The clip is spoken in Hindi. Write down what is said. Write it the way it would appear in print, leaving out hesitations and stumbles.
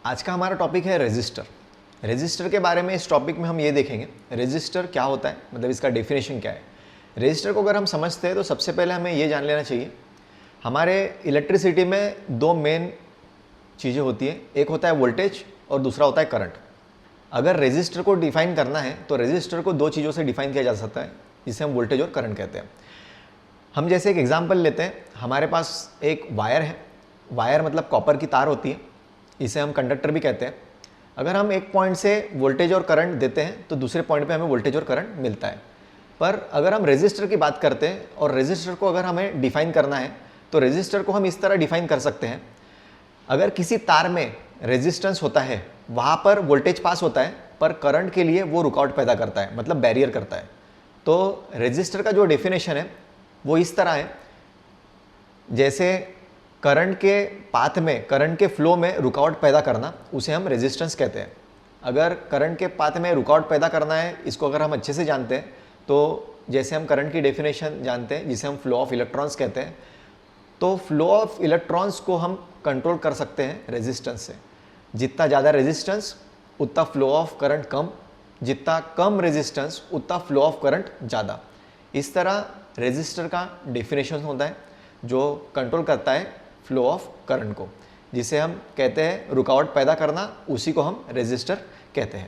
आज का हमारा टॉपिक है रेजिस्टर। रेजिस्टर के बारे में इस टॉपिक में हम ये देखेंगे रेजिस्टर क्या होता है, मतलब इसका डेफिनेशन क्या है। रेजिस्टर को अगर हम समझते हैं तो सबसे पहले हमें ये जान लेना चाहिए हमारे इलेक्ट्रिसिटी में दो मेन चीज़ें होती हैं, एक होता है वोल्टेज और दूसरा होता है करंट। अगर रेजिस्टर को डिफाइन करना है तो रेजिस्टर को दो चीज़ों से डिफाइन किया जा सकता है जिसे हम वोल्टेज और करंट कहते हैं। हम जैसे एक एग्जांपल लेते हैं, हमारे पास एक वायर है, वायर मतलब कॉपर की तार होती है, इसे हम कंडक्टर भी कहते हैं। अगर हम एक पॉइंट से वोल्टेज और करंट देते हैं तो दूसरे पॉइंट पे हमें वोल्टेज और करंट मिलता है। पर अगर हम रेजिस्टर की बात करते हैं और रेजिस्टर को अगर हमें डिफाइन करना है तो रेजिस्टर को हम इस तरह डिफाइन कर सकते हैं, अगर किसी तार में रेजिस्टेंस होता है वहाँ पर वोल्टेज पास होता है पर करंट के लिए वो रुकावट पैदा करता है, मतलब बैरियर करता है। तो रेजिस्टर का जो डेफिनेशन है वो इस तरह है, जैसे करंट के पाथ में, करंट के फ्लो में रुकावट पैदा करना, उसे हम रेजिस्टेंस कहते हैं। अगर करंट के पाथ में रुकावट पैदा करना है, इसको अगर हम अच्छे से जानते हैं तो जैसे हम करंट की डेफिनेशन जानते हैं जिसे हम फ्लो ऑफ इलेक्ट्रॉन्स कहते हैं, तो फ्लो ऑफ इलेक्ट्रॉन्स को हम कंट्रोल कर सकते हैं रेजिस्टेंस से। जितना ज़्यादा रेजिस्टेंस उतना फ्लो ऑफ करंट कम, जितना कम रेजिस्टेंस उतना फ्लो ऑफ करंट ज़्यादा। इस तरह रेजिस्टर का डेफिनेशन होता है जो कंट्रोल करता है फ्लो ऑफ करंट को, जिसे हम कहते हैं रुकावट पैदा करना, उसी को हम रेजिस्टर कहते हैं।